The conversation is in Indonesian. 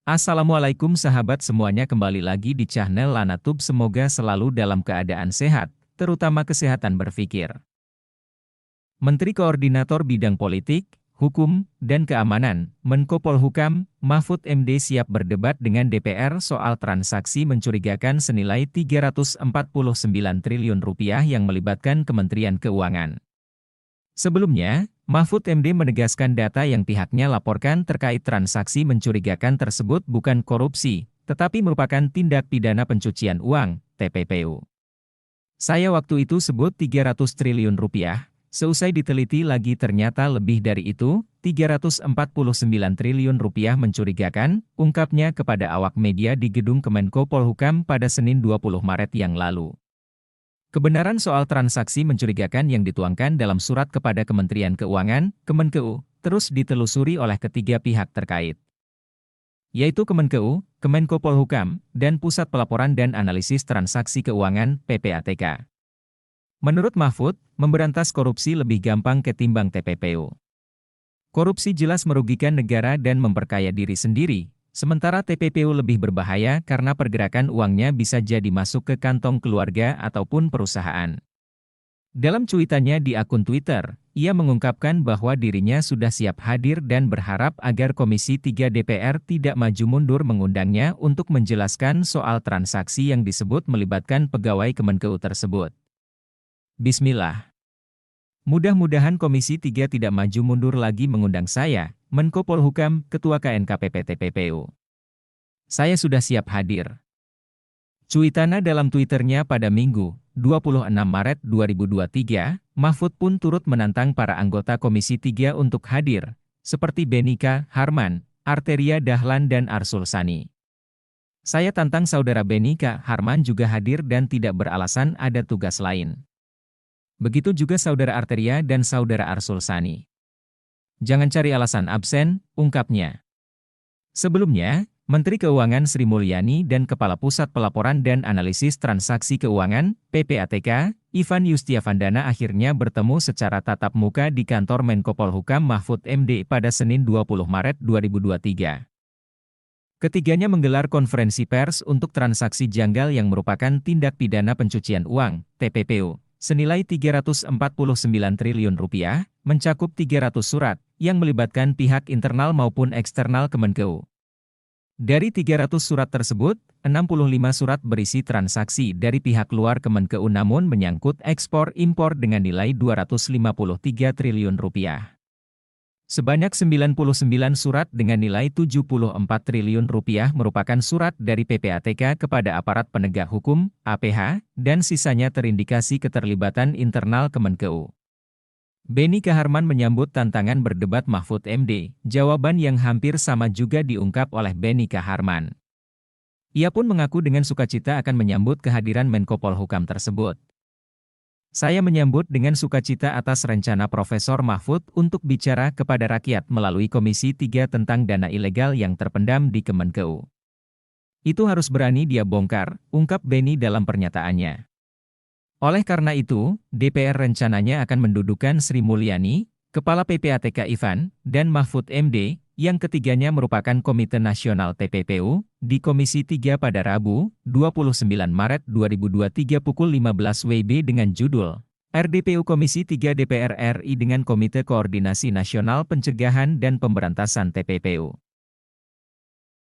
Assalamualaikum sahabat semuanya, kembali lagi di channel Lanatub. Semoga selalu dalam keadaan sehat, terutama kesehatan berpikir. Menteri Koordinator Bidang Politik, Hukum, dan Keamanan, Menko Polhukam, Mahfud MD siap berdebat dengan DPR soal transaksi mencurigakan senilai Rp349 triliun yang melibatkan Kementerian Keuangan. Sebelumnya, Mahfud MD menegaskan data yang pihaknya laporkan terkait transaksi mencurigakan tersebut bukan korupsi, tetapi merupakan tindak pidana pencucian uang, TPPU. Saya waktu itu sebut 300 triliun rupiah, seusai diteliti lagi ternyata lebih dari itu, 349 triliun rupiah mencurigakan, ungkapnya kepada awak media di gedung Kemenko Polhukam pada Senin 20 Maret yang lalu. Kebenaran soal transaksi mencurigakan yang dituangkan dalam surat kepada Kementerian Keuangan, Kemenkeu, terus ditelusuri oleh ketiga pihak terkait, yaitu Kemenkeu, Kemenko Polhukam, dan Pusat Pelaporan dan Analisis Transaksi Keuangan, PPATK. Menurut Mahfud, memberantas korupsi lebih gampang ketimbang TPPU. Korupsi jelas merugikan negara dan memperkaya diri sendiri, sementara TPPU lebih berbahaya karena pergerakan uangnya bisa jadi masuk ke kantong keluarga ataupun perusahaan. Dalam cuitannya di akun Twitter, ia mengungkapkan bahwa dirinya sudah siap hadir dan berharap agar Komisi 3 DPR tidak maju mundur mengundangnya untuk menjelaskan soal transaksi yang disebut melibatkan pegawai Kemenkeu tersebut. Bismillah. Mudah-mudahan Komisi 3 tidak maju mundur lagi mengundang saya, Menko Polhukam, Ketua KNKPP TPPU. Saya sudah siap hadir. Cuitannya dalam Twitternya pada Minggu, 26 Maret 2023, Mahfud pun turut menantang para anggota Komisi 3 untuk hadir, seperti Benika Harman, Arteria Dahlan dan Arsul Sani. Saya tantang saudara Benika Harman juga hadir dan tidak beralasan ada tugas lain. Begitu juga saudara Arteria dan saudara Arsul Sani. Jangan cari alasan absen, ungkapnya. Sebelumnya, Menteri Keuangan Sri Mulyani dan Kepala Pusat Pelaporan dan Analisis Transaksi Keuangan, PPATK, Ivan Yustiavandana akhirnya bertemu secara tatap muka di kantor Menko Polhukam Mahfud MD pada Senin 20 Maret 2023. Ketiganya menggelar konferensi pers untuk transaksi janggal yang merupakan tindak pidana pencucian uang, TPPU, senilai Rp349 triliun, mencakup 300 surat, yang melibatkan pihak internal maupun eksternal Kemenkeu. Dari 300 surat tersebut, 65 surat berisi transaksi dari pihak luar Kemenkeu namun menyangkut ekspor-impor dengan nilai Rp253 triliun. Sebanyak 99 surat dengan nilai Rp74 triliun merupakan surat dari PPATK kepada aparat penegak hukum, APH, dan sisanya terindikasi keterlibatan internal Kemenkeu. Benika Harman menyambut tantangan berdebat Mahfud MD, jawaban yang hampir sama juga diungkap oleh Benika Harman. Ia pun mengaku dengan sukacita akan menyambut kehadiran Menko Polhukam tersebut. Saya menyambut dengan sukacita atas rencana Profesor Mahfud untuk bicara kepada rakyat melalui Komisi 3 tentang dana ilegal yang terpendam di Kemenkeu. Itu harus berani dia bongkar, ungkap Beni dalam pernyataannya. Oleh karena itu, DPR rencananya akan mendudukan Sri Mulyani, Kepala PPATK Ivan, dan Mahfud MD, yang ketiganya merupakan Komite Nasional TPPU, di Komisi 3 pada Rabu, 29 Maret 2023 pukul 15 WIB dengan judul RDPU Komisi 3 DPR RI dengan Komite Koordinasi Nasional Pencegahan dan Pemberantasan TPPU.